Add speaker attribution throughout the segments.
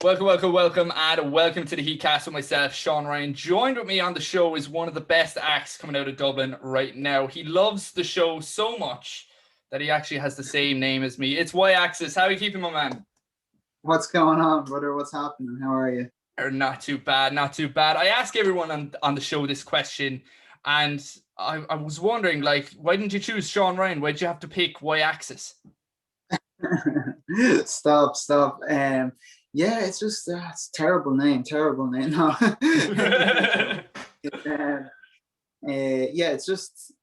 Speaker 1: Welcome, and welcome to the Heatcast with myself, Seán Ryan. Joined with me on the show is one of the best acts coming out of Dublin right now. He loves the show so much that he actually has the same name as me. It's Y-Axis. How are you keeping, my man?
Speaker 2: What's going on, brother? What's happening? How are you?
Speaker 1: Not too bad. I ask everyone on the show this question, and I was wondering, why didn't you choose Seán Ryan? Why'd you have to pick Y-Axis?
Speaker 2: Stop. Yeah, it's just it's terrible name. No. Yeah, it's just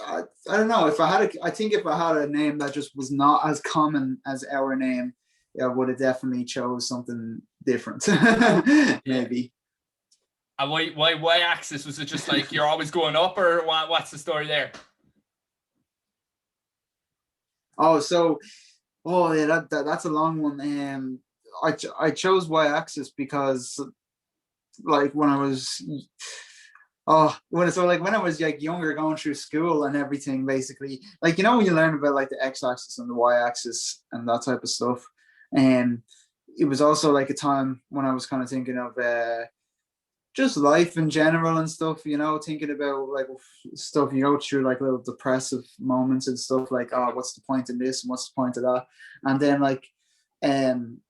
Speaker 2: I don't know. I think if I had a name that just was not as common as our name, yeah, I would have definitely chose something different. Maybe.
Speaker 1: And why Y-Axis? Was it just like you're always going up, or what's the story there?
Speaker 2: Oh yeah, that's a long one. I chose Y-Axis because like when I was when I was like younger, going through school and everything, basically, like, you know, when you learn about like the X-axis and the Y-axis and that type of stuff, and it was also like a time when I was kind of thinking of just life in general and stuff, you know, thinking about like stuff you go through, like little depressive moments and stuff, like, oh, what's the point in this and what's the point of that? And then um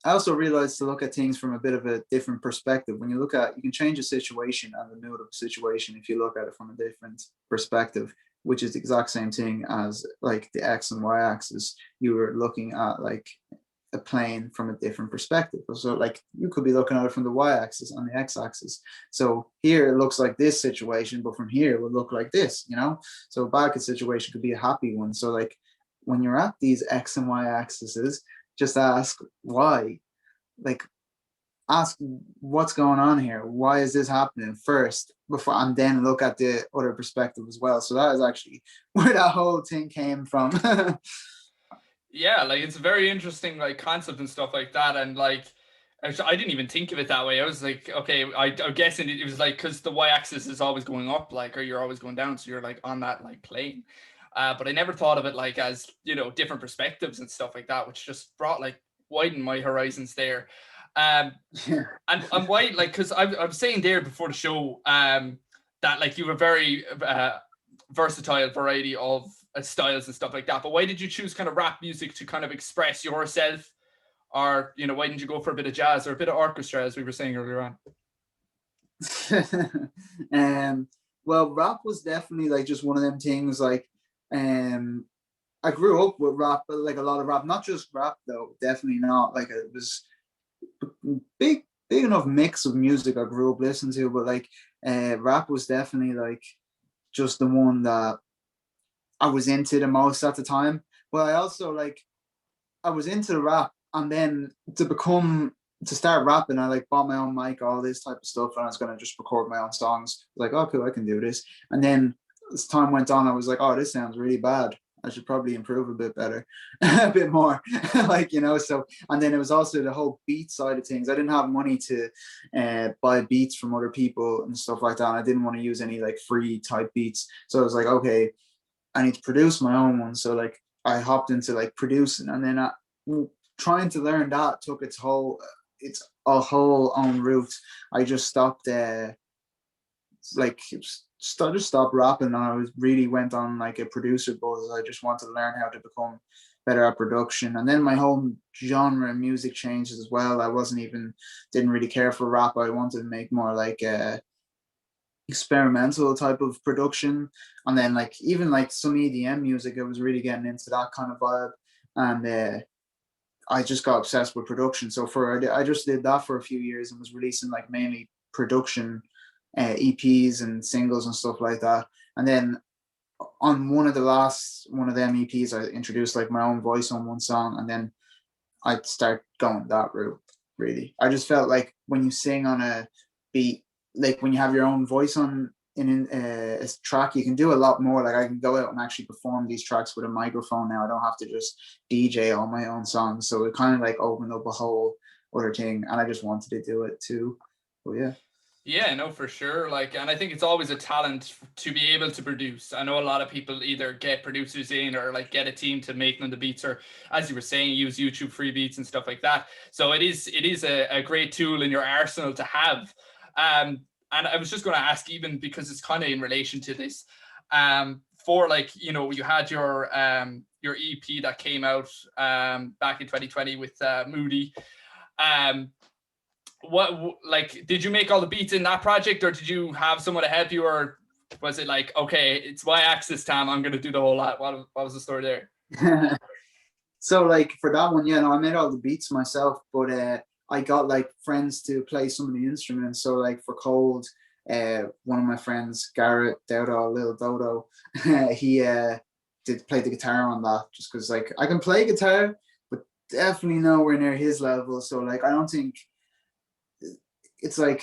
Speaker 2: I also realized to look at things from a bit of a different perspective. When you can change a situation and the mood of a situation if you look at it from a different perspective, which is the exact same thing as like the X and Y axis. You were looking at like a plane from a different perspective. So like you could be looking at it from the Y axis and the X axis. So here it looks like this situation, but from here it would look like this, you know? So a bad situation could be a happy one. So like when you're at these X and Y axes, just ask why. Like, ask what's going on here. Why is this happening first, before, and then look at the other perspective as well. So that is actually where that whole thing came from.
Speaker 1: Yeah, like it's a very interesting like concept and stuff like that, and like I didn't even think of it that way. I was like, okay, I'm guessing it was like because the Y-axis is always going up, like, or you're always going down, so you're like on that like plane. But I never thought of it like as, you know, different perspectives and stuff like that, which just brought like widened my horizons there.
Speaker 2: Yeah.
Speaker 1: And why, like, because I was saying there before the show that like you have a very versatile variety of styles and stuff like that. But why did you choose kind of rap music to kind of express yourself? Or, you know, why didn't you go for a bit of jazz or a bit of orchestra, as we were saying earlier on?
Speaker 2: Well, rap was definitely like just one of them things. Like, I grew up with rap, but like a lot of rap, not just rap though. Definitely not. Like it was big enough mix of music I grew up listening to, but like, rap was definitely like just the one that I was into the most at the time. But I also like I was into the rap, and then to start rapping, I like bought my own mic, all this type of stuff, and I was gonna just record my own songs. Like, oh cool, I can do this. And then as time went on, I was like, oh, this sounds really bad. I should probably improve a bit better, a bit more, like, you know. So, and then it was also the whole beat side of things. I didn't have money to buy beats from other people and stuff like that. And I didn't want to use any like free type beats. So I was like, okay, I need to produce my own one. So like I hopped into like producing, and then trying to learn that took its a whole own route. I just stopped like just stopped rapping, and I was really went on like a producer buzz. I just wanted to learn how to become better at production, and then my whole genre of music changed as well. Didn't really care for rap. I wanted to make more like experimental type of production, and then like even like some EDM music. I was really getting into that kind of vibe, and I just got obsessed with production. So I just did that for a few years and was releasing like mainly production EPs and singles and stuff like that. And then on one of them EPs, I introduced like my own voice on one song, and then I'd start going that route. Really, I just felt like when you sing on a beat, like when you have your own voice on in a track, you can do a lot more. Like I can go out and actually perform these tracks with a microphone now. I don't have to just DJ all my own songs. So it kind of like opened up a whole other thing, and I just wanted to do it too. But yeah.
Speaker 1: Yeah, no, for sure. Like, and I think it's always a talent to be able to produce. I know a lot of people either get producers in or like get a team to make them the beats, or as you were saying, use YouTube free beats and stuff like that. So it is a great tool in your arsenal to have. And I was just going to ask, even because it's kind of in relation to this, for like, you had your EP that came out back in 2020 with Moody. Um, what, like, did you make all the beats in that project, or did you have someone to help you, or was it like, okay, it's Y axis time, I'm gonna do the whole lot? What was the story there?
Speaker 2: So like for that one, yeah, no, I made all the beats myself, but I got like friends to play some of the instruments. So like for Cold, one of my friends, Garrett Dowdo, Little Dodo, he did play the guitar on that, just because like I can play guitar, but definitely nowhere near his level. So like I don't think it's like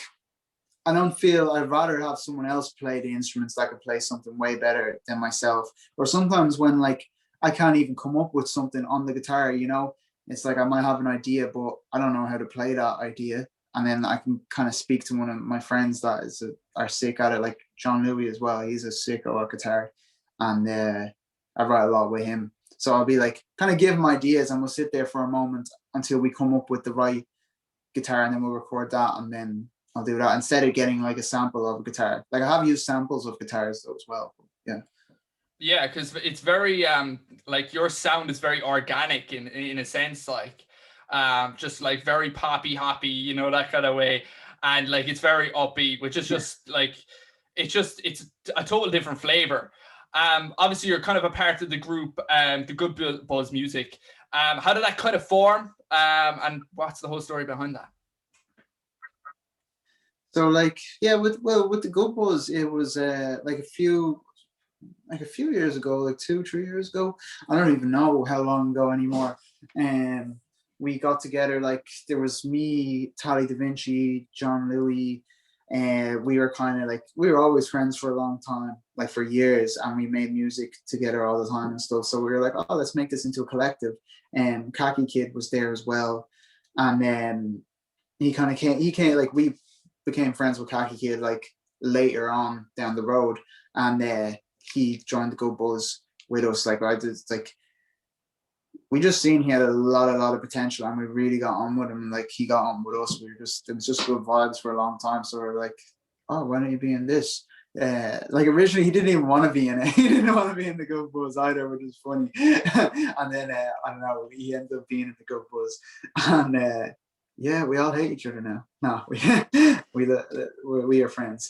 Speaker 2: I don't feel I'd rather have someone else play the instruments that could play something way better than myself. Or sometimes when like I can't even come up with something on the guitar, it's like I might have an idea, but I don't know how to play that idea. And then I can kind of speak to one of my friends that are sick at it, like John Louis as well. He's a sicko at guitar, and I write a lot with him. So I'll be like, kind of give him ideas, and we'll sit there for a moment until we come up with the right guitar, and then we'll record that, and then I'll do that instead of getting like a sample of a guitar. Like I have used samples of guitars though as well. Yeah.
Speaker 1: Yeah, because it's very like your sound is very organic in a sense, like just like very poppy hoppy, that kind of way. And like it's very upbeat, which is just like it's a total different flavor. Obviously you're kind of a part of the group, the Good Buzz Music. How did that kind of form? And what's the whole story behind that?
Speaker 2: So like yeah, with the Good Buzz, it was like a few years ago, like 2 3 years ago. I don't even know how long ago anymore. And we got together, like there was me, Tali Da Vinci, John Louis, and we were kind of like we were always friends for a long time, like for years, and we made music together all the time and stuff. So we were like, oh, let's make this into a collective. And Khaki Kid was there as well. And then he came like we became friends with Khaki Kid like later on down the road. And he joined the Go Buzz with us. Like I did, like we just seen he had a lot of potential, and we really got on with him. Like he got on with us. We were just it was just good vibes for a long time. So we are like, oh, why don't you be in this? Like originally he didn't even want to be in it. He didn't want to be in the Go Buzz either, which is funny. And then I don't know, he ended up being in the Go Buzz, and yeah, we all hate each other now. No, we are friends.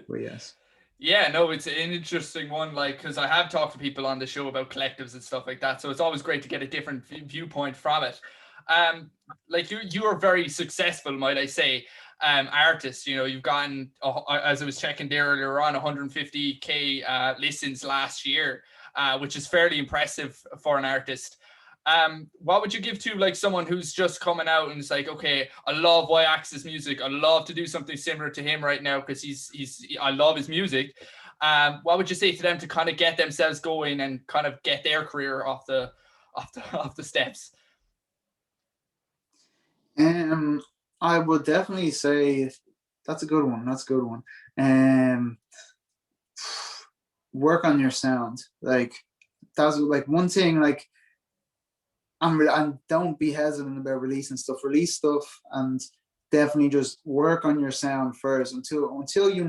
Speaker 2: But yes.
Speaker 1: Yeah, no, it's an interesting one, like, because I have talked to people on the show about collectives and stuff like that, so it's always great to get a different viewpoint from it. Um, like you are very successful, might I say, artist. You've gotten, as I was checking there earlier on, 150K listens last year, which is fairly impressive for an artist. What would you give to like someone who's just coming out and it's like, okay, I love Y Axis music, I love to do something similar to him right now because I love his music. What would you say to them to kind of get themselves going and kind of get their career off the steps?
Speaker 2: Um, I would definitely say that's a good one. That's a good one. Um, work on your sound. Like that's like one thing. Like and don't be hesitant about releasing stuff. Release stuff and definitely just work on your sound first until you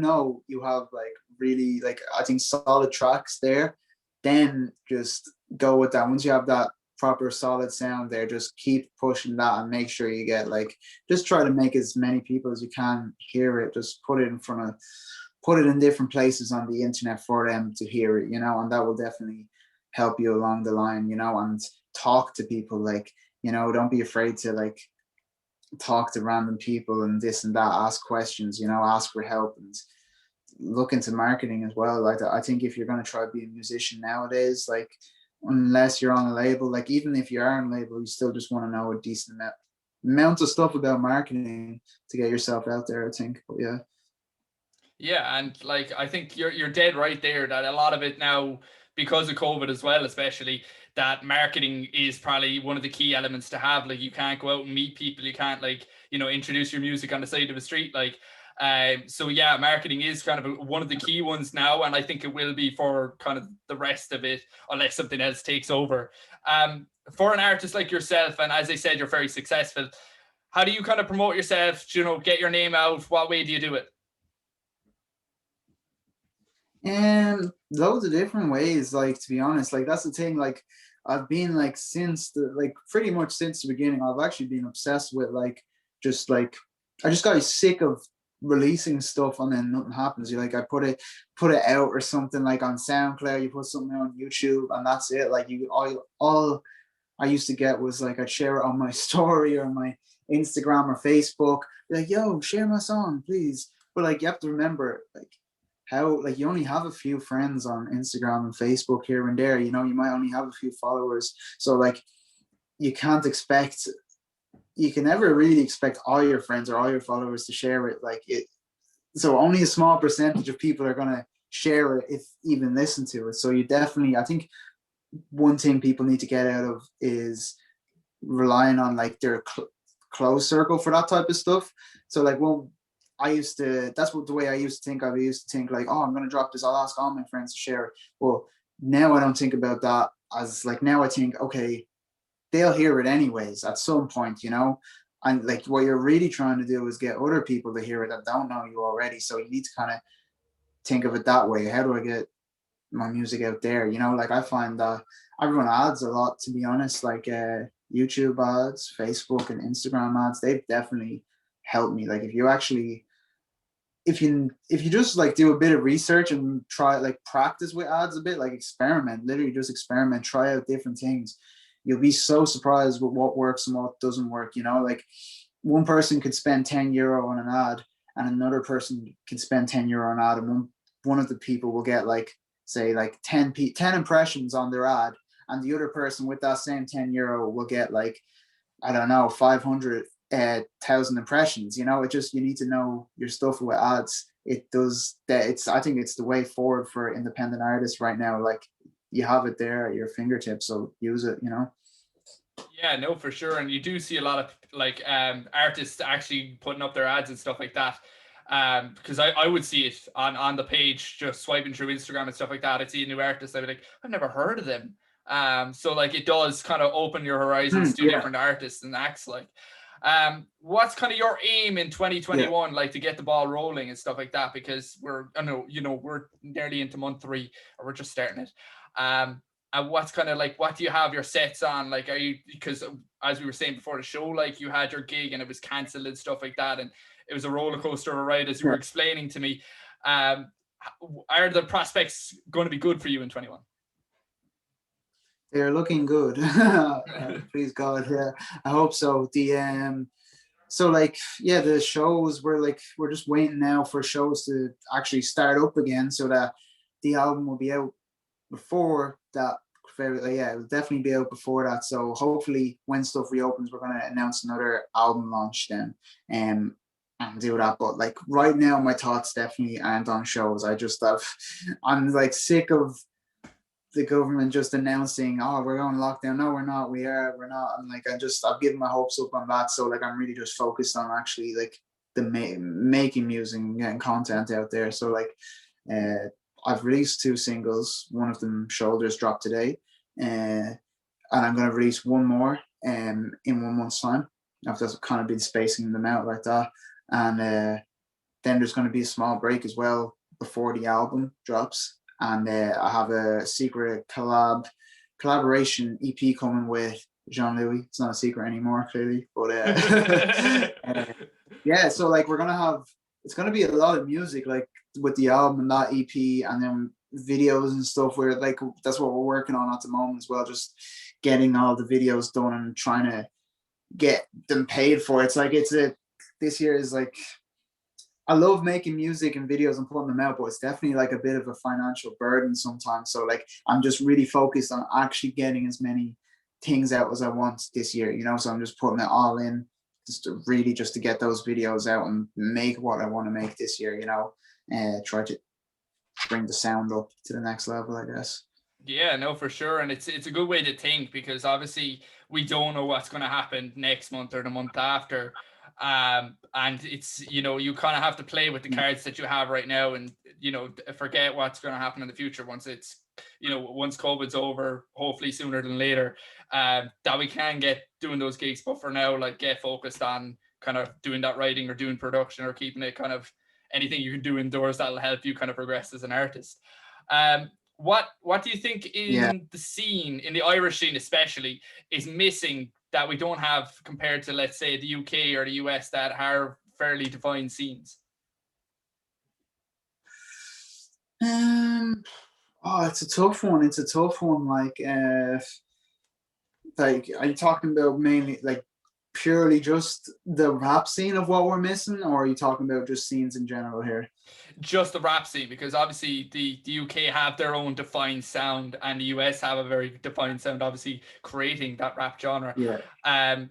Speaker 2: have like really like I think solid tracks there. Then just go with that. Once you have that proper solid sound there, just keep pushing that and make sure you get like just try to make as many people as you can hear it. Just put it in different places on the internet for them to hear it, and that will definitely help you along the line, and talk to people, like, don't be afraid to like talk to random people and this and that, ask questions, ask for help and look into marketing as well. Like I think if you're going to try to be a musician nowadays, like unless you're on a label, like even if you are on a label, you still just want to know a decent amount of stuff about marketing to get yourself out there, I think. But yeah.
Speaker 1: Yeah, and like I think you're dead right there that a lot of it now, because of COVID as well, especially, that marketing is probably one of the key elements to have. Like you can't go out and meet people, you can't like, introduce your music on the side of the street. Like So yeah, marketing is kind of one of the key ones now, and I think it will be for kind of the rest of it, unless something else takes over. For an artist like yourself, and as I said, you're very successful. How do you kind of promote yourself? You know, get your name out. What way do you do it?
Speaker 2: And loads of different ways, like, to be honest, like that's the thing. Like I've been like since the like pretty much since the beginning, I've actually been obsessed with just like I just got sick of releasing stuff and then nothing happens. You like I put it out or something like on SoundCloud, you put something on YouTube and that's it. Like you all I used to get was like I'd share it on my story or my Instagram or Facebook, be like, yo, share my song, please. But like you have to remember like how like you only have a few friends on Instagram and Facebook here and there, you know, you might only have a few followers. So like you can't expect you can never really expect all your friends or all your followers to share it. Like it so only a small percentage of people are gonna share it if even listen to it. So you definitely I think one thing people need to get out of is relying on like their close circle for that type of stuff. So like, well, I used to, that's what the way I used to think. I used to think like, oh, I'm going to drop this. I'll ask all my friends to share it. Well, now I don't think about that as like, now I think, okay, they'll hear it anyways at some point, you know? And like what you're really trying to do is get other people to hear it that don't know you already. So you need to kind of think of it that way. How do I get my music out there? You know, like I find that I run ads a lot, to be honest, like YouTube ads, Facebook and Instagram ads. They've definitely helped me. Like if you just like do a bit of research and try like practice with ads a bit, like experiment, literally just experiment, try out different things, you'll be so surprised with what works and what doesn't work. You know, like one person could spend €10 on an ad and another person can spend €10 on an ad, and one of the people will get like say like 10 impressions on their ad, and the other person with that same €10 will get like, I don't know, 500,000 impressions. You know, it just, you need to know your stuff with ads. It does that. I think it's the way forward for independent artists right now. Like you have it there at your fingertips, so use it, you know?
Speaker 1: Yeah, no, for sure. And you do see a lot of like artists actually putting up their ads and stuff like that. Because I would see it on the page, just swiping through Instagram and stuff like that. I'd see a new artist, I'd be like, I've never heard of them. So like it does kind of open your horizons to
Speaker 2: Yeah,
Speaker 1: different artists and acts. Like what's kind of your aim in
Speaker 2: yeah.
Speaker 1: 2021, like to get the ball rolling and stuff like that? Because I know, you know, we're nearly into month 3, or we're just starting it. And what's kind of like, what do you have your sets on? Like, are you, because as we were saying before the show, like you had your gig and it was cancelled and stuff like that, and it was a roller coaster of a ride, as you were explaining to me. Are the prospects going to be good for you in 21?
Speaker 2: They're looking good. Please God, yeah, I hope so. So like, yeah, the shows, we're just waiting now for shows to actually start up again, so that the album will be out before that. Yeah, it'll definitely be out before that. So hopefully when stuff reopens, we're gonna announce another album launch then, and do that. But like right now, my thoughts definitely aren't on shows. I'm like sick of the government just announcing, oh, we're going lockdown. No, we're not. We're not. And like, I've given my hopes up on that. So like, I'm really just focused on actually like the making music and getting content out there. So like, I've released 2 singles. One of them, Shoulders, dropped today. And I'm going to release one more in 1 month's time. I've just kind of been spacing them out like that. And then there's going to be a small break as well before the album drops. And I have a secret collaboration EP coming with Jean-Louis. It's not a secret anymore, clearly. But yeah, so like it's gonna be a lot of music, like with the album and that EP, and then videos and stuff, where like that's what we're working on at the moment as well, just getting all the videos done and trying to get them paid for. It's like this year is like, I love making music and videos and putting them out, but it's definitely like a bit of a financial burden sometimes. So like I'm just really focused on actually getting as many things out as I want this year, you know. So I'm just putting it all in just to get those videos out and make what I want to make this year, you know. Try to bring the sound up to the next level, I guess.
Speaker 1: Yeah, no, for sure. And it's a good way to think, because obviously we don't know what's going to happen next month or the month after. And it's, you know, you kind of have to play with the cards that you have right now, and, you know, forget what's going to happen in the future once it's, you know, once COVID's over, hopefully sooner than later, that we can get doing those gigs. But for now, like, get focused on kind of doing that writing or doing production or keeping it kind of anything you can do indoors that'll help you kind of progress as an artist. What do you think in the scene, in the Irish scene especially, is missing that we don't have compared to, let's say, the UK or the US that are fairly defined scenes?
Speaker 2: Oh, it's a tough one. It's a tough one. Like, are you talking about mainly like purely just the rap scene of what we're missing, or are you talking about just scenes in general here?
Speaker 1: Just the rap scene, because obviously the UK have their own defined sound and the US have a very defined sound, obviously creating that rap genre.
Speaker 2: Yeah.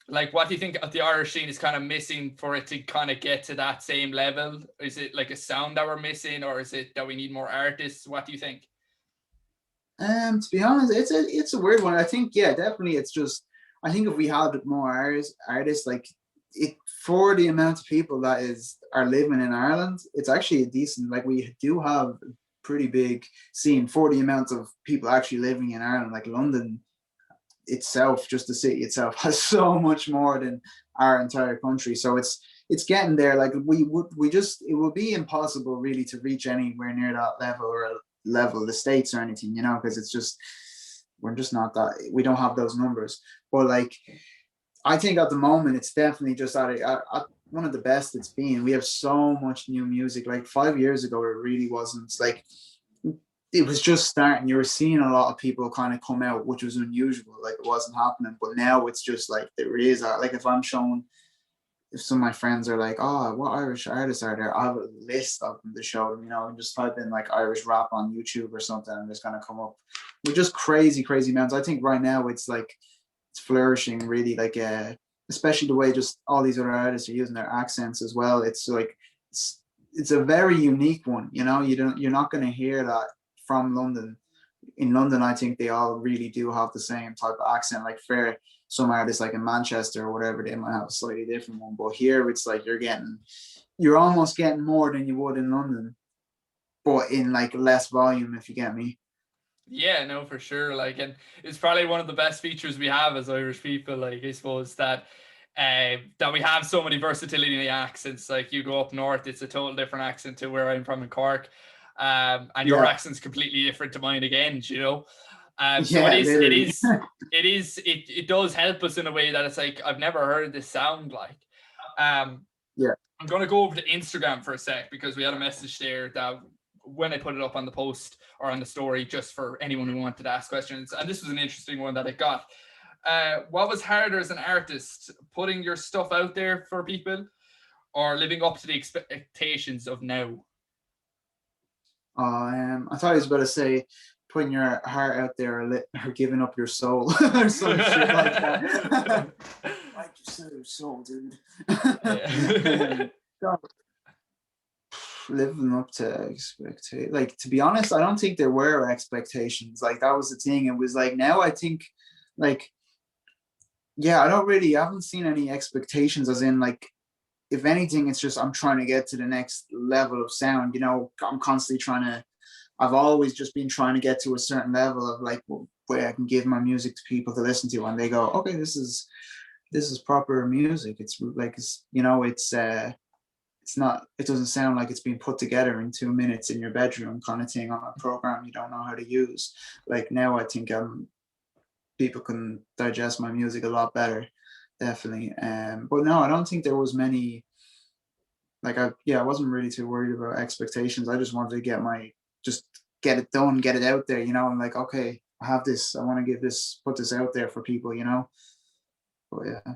Speaker 1: Like, what do you think of the Irish scene is kind of missing for it to kind of get to that same level? Is it like a sound that we're missing, or is it that we need more artists? What do you think?
Speaker 2: To be honest, it's a weird one. I think, yeah, definitely. It's just, I think if we had more artists like it, for the amount of people that are living in Ireland, it's actually a decent. Like, we do have a pretty big scene for the amount of people actually living in Ireland. Like, London itself, just the city itself, has so much more than our entire country. So it's getting there. Like, it would be impossible really to reach anywhere near that level, or level of the States or anything, you know, because it's just, we're just not that, we don't have those numbers. But like, I think at the moment it's definitely just at one of the best it's been. We have so much new music. Like 5 years ago, it really wasn't. Like, it was just starting. You were seeing a lot of people kind of come out, which was unusual. Like, it wasn't happening. But now it's just like, there is like, if some of my friends are like, oh, what Irish artists are there? I have a list of them to show them, you know, and just type in like Irish rap on YouTube or something, and it's gonna come up with just crazy, crazy amounts. I think right now it's like, it's flourishing really, like especially the way just all these other artists are using their accents as well. It's like, it's a very unique one, you know. You're not gonna hear that from London. In London, I think they all really do have the same type of accent. Like, for some artists like in Manchester or whatever, they might have a slightly different one. But here it's like, you're almost getting more than you would in London, but in like less volume, if you get me.
Speaker 1: Yeah, no, for sure. Like, and it's probably one of the best features we have as Irish people. Like, I suppose that we have so many versatility in the accents. Like, you go up north, it's a total different accent to where I'm from in Cork, and your
Speaker 2: Yeah,
Speaker 1: accent's completely different to mine again. You know, so
Speaker 2: yeah, literally.
Speaker 1: it does help us in a way that it's like, I've never heard this sound like. Um,
Speaker 2: Yeah,
Speaker 1: I'm going to go over to Instagram for a sec, because we had a message there that when I put it up on the post or on the story, just for anyone who wanted to ask questions. And this was an interesting one that I got. What was harder as an artist, putting your stuff out there for people, or living up to the expectations of now?
Speaker 2: I thought he was about to say putting your heart out there, or giving up your soul or some shit like that. Like, you said, your soul, dude. God, living up to expectations. Like, to be honest, I don't think there were expectations. Like, that was the thing. It was like, now I think, like, yeah, I haven't seen any expectations, as in like, if anything, it's just I'm trying to get to the next level of sound. You know, I'm constantly I've always just been trying to get to a certain level of like, where I can give my music to people to listen to, and they go, okay, this is proper music. It's like, it's not, it doesn't sound like it's being put together in 2 minutes in your bedroom kind of thing on a program you don't know how to use. Like, now I think people can digest my music a lot better, definitely. But no, I don't think there was many, like, I wasn't really too worried about expectations. I just wanted to just get it done, get it out there, you know. I'm like, okay, I have this, I want to put this out there for people, you know. But yeah.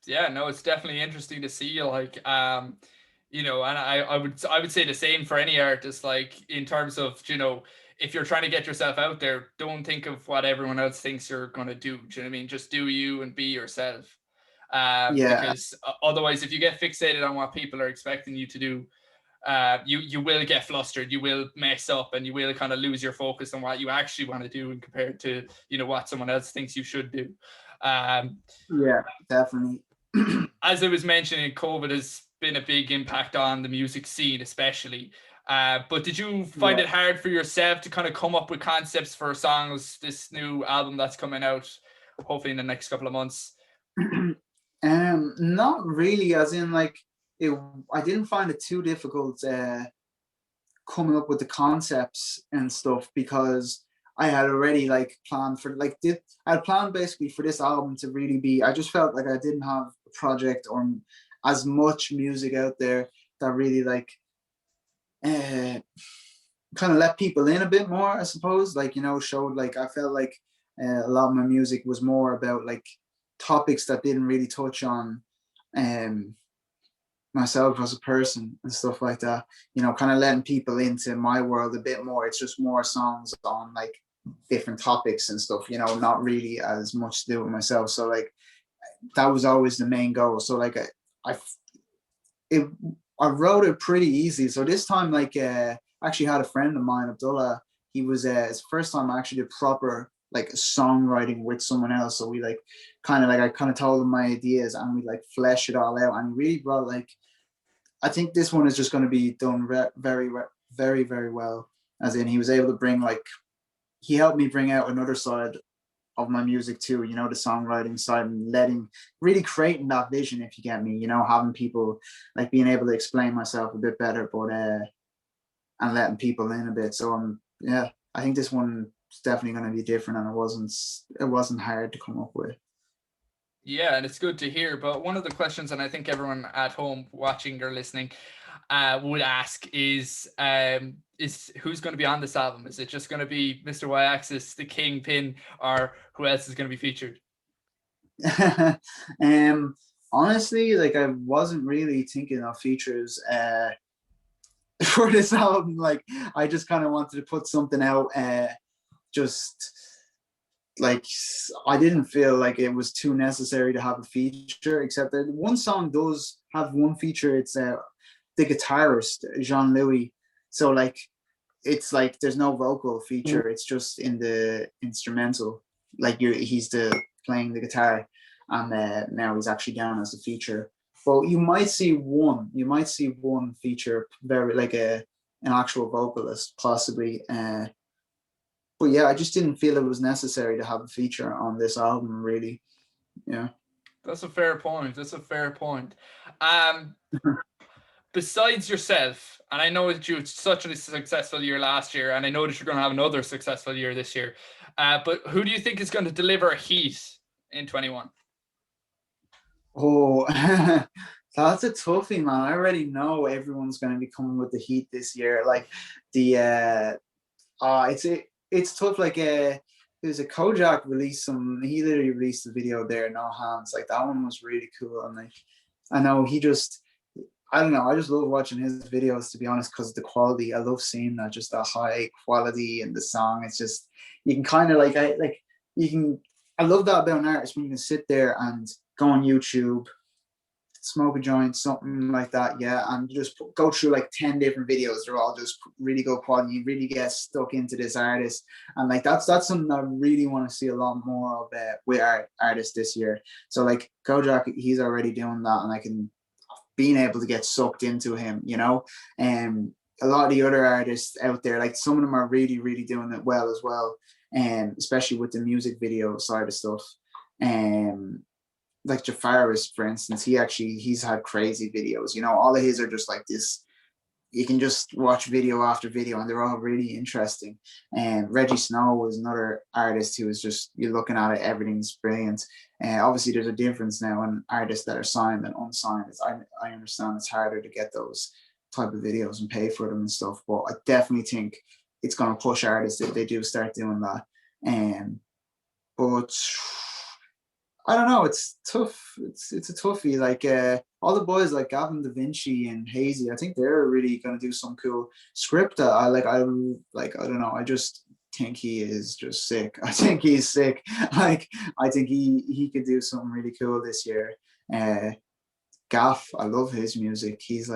Speaker 1: Yeah, no, it's definitely interesting to see, like, you know, and I would say the same for any artist, like, in terms of, you know, if you're trying to get yourself out there, don't think of what everyone else thinks you're going to do. Do you know what I mean? Just do you and be yourself.
Speaker 2: Yeah,
Speaker 1: Because otherwise, if you get fixated on what people are expecting you to do, you will get flustered, you will mess up, and you will kind of lose your focus on what you actually want to do, and compared to, you know, what someone else thinks you should do. Um,
Speaker 2: yeah, definitely.
Speaker 1: as I was mentioning, COVID has been a big impact on the music scene, especially. But did you find
Speaker 2: Yeah.
Speaker 1: it hard for yourself to kind of come up with concepts for songs, this new album that's coming out, hopefully in the next couple of months?
Speaker 2: Not really, as in like it, I didn't find it too difficult coming up with the concepts and stuff, because I had already like planned for like I had planned basically for this album to really be, I just felt like I didn't have a project or as much music out there that really like uh kind of let people in a bit more, I suppose. Like, showed, like, I felt like a lot of my music was more about like topics that didn't really touch on um myself as a person and stuff like that. Kind of letting people into my world a bit more. It's just more songs on like different topics and stuff, not really as much to do with myself. So like that was always the main goal. So like I it I wrote it pretty easy. So this time, like, I actually had a friend of mine, Abdullah. He was it's the first time I actually did proper like songwriting with someone else. So we like I kind of told him my ideas and we like flesh it all out. And he really brought like, I think this one is just going to be done very, very, very well. As in, he was able to bring like, he helped me bring out another side of my music too, the songwriting side, and really creating that vision, if you get me, having people like being able to explain myself a bit better, but and letting people in a bit. So yeah, I think this one is definitely going to be different, and it wasn't hard to come up with.
Speaker 1: Yeah, and it's good to hear. But one of the questions, and I think everyone at home watching or listening would ask is who's going to be on this album? Is it just going to be Mr. Y-Axis, the Kingpin, or who else is going to be featured?
Speaker 2: Honestly, like I wasn't really thinking of features for this album. Like I just kind of wanted to put something out, just like I didn't feel like it was too necessary to have a feature, except that one song does have one feature. It's the guitarist Jean Louis. So like it's like there's no vocal feature. It's just in the instrumental. Like he's playing the guitar, and now he's actually down as a feature. But you might see one. You might see one feature, very like an actual vocalist, possibly. But yeah, I just didn't feel it was necessary to have a feature on this album, really. Yeah.
Speaker 1: That's a fair point. That's a fair point. Besides yourself, and I know that you had such a successful year last year, and I know that you're going to have another successful year this year. But who do you think is going to deliver heat in 21?
Speaker 2: Oh, that's a toughie, man. I already know everyone's going to be coming with the heat this year. Like the it's tough. Like there's a Kojak released some. He literally released a video there, no hands. Like that one was really cool, and like I know he just. I don't know. I just love watching his videos, to be honest, because of the quality. I love seeing that, just that high quality in the song. It's just you can kind of like you can. I love that about an artist when you can sit there and go on YouTube, smoke a joint, something like that, yeah, and just go through like 10 different videos. They're all just really good quality. You really get stuck into this artist, and like that's something I really want to see a lot more of with artists this year. So like Kojak, he's already doing that, and I can being able to get sucked into him, and a lot of the other artists out there, like some of them are really, really doing it well as well, and especially with the music video side of stuff. Like Jafaris, for instance, he's had crazy videos. All of his are just like this. You can just watch video after video, and they're all really interesting. And Reggie Snow was another artist who was just, you're looking at it, everything's brilliant. And obviously, there's a difference now in artists that are signed and unsigned. I understand it's harder to get those type of videos and pay for them and stuff, but I definitely think it's going to push artists if they do start doing that. But I don't know. It's tough. It's a toughie. Like all the boys like Gavin Da Vinci and Hazy, I think they're really gonna do some cool script. I don't know. I just think he is just sick. I think he's sick. Like I think he could do something really cool this year. Gaff, I love his music. He's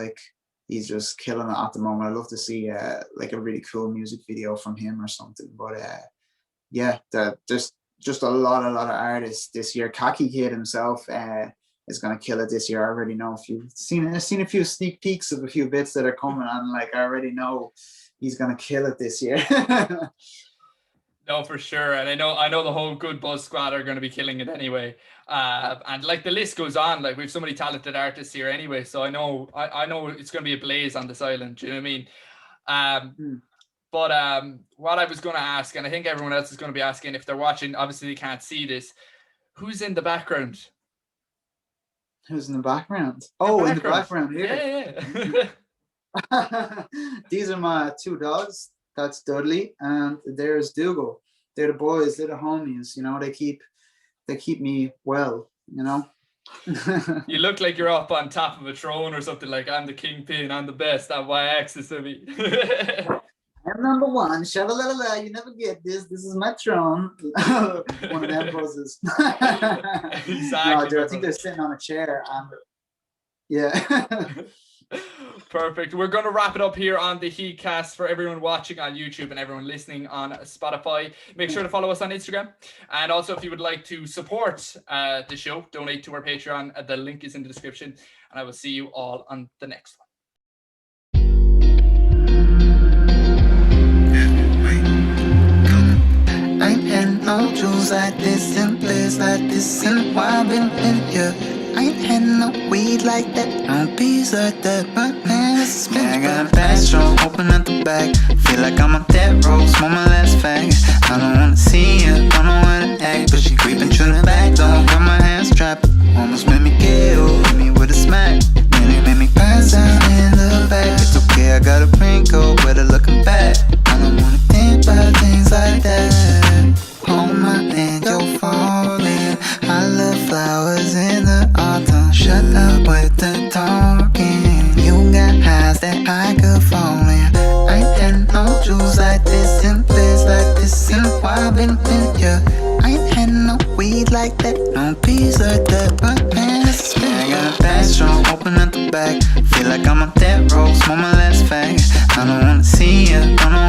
Speaker 2: just killing it at the moment. I love to see like a really cool music video from him or something. But yeah, just a lot of artists this year. Kaki Kid himself, is gonna kill it this year. I already know. If you've seen, I've seen a few sneak peeks of a few bits that are coming, and like I already know he's gonna kill it this year.
Speaker 1: No, for sure. And I know the whole Good Buzz squad are going to be killing it anyway. And like the list goes on, like we've so many talented artists here anyway. So I know it's going to be a blaze on this island. Do you know what I mean? But what I was going to ask, and I think everyone else is going to be asking if they're watching, obviously they can't see this. Who's in the background?
Speaker 2: Who's in the background? In the background here.
Speaker 1: Yeah.
Speaker 2: These are my two dogs. That's Dudley and there's Dougal. They're the boys, they're the homies, you know, they keep me well, you know.
Speaker 1: You look like you're up on top of a throne or something, like I'm the kingpin, I'm the best, that y-axis of me.
Speaker 2: I'm number one, sha-la-la-la, you never get this is my throne. One of them poses.
Speaker 1: Exactly.
Speaker 2: No, dude, I think they're sitting on a chair and yeah.
Speaker 1: Perfect. We're going to wrap it up here on the Heatcast for everyone watching on YouTube and everyone listening on Spotify. Make sure to follow us on Instagram. And also, if you would like to support the show, donate to our Patreon. The link is in the description. And I will see you all on the next one.
Speaker 3: I ain't had no jewels like this in place like this in why I've been in here. I ain't had no weed like that, no peace like that, but man, this is I got a bad stroke, open at the back. Feel like I'm on dead row, smoke my last fag. I don't wanna see her, don't know how to act, but she creeping through the back door, got my hands trapped. Almost made me KO, hit me with a smack. Nearly made me pass out in the back. It's okay, I got a Prinko, better looking back. I don't wanna think about things like that. Hold my hand, you're falling. I love flowers in the autumn. Shut up with the talking. You got highs that I could fall in. I ain't had no jewels like this in place like this in why I've been in here. I ain't had no weed like that, no peace like that, but man, this is me. I got a bad stroke, open at the back. Feel like I'm on dead row, smoke my last fag. I don't wanna see ya, don't know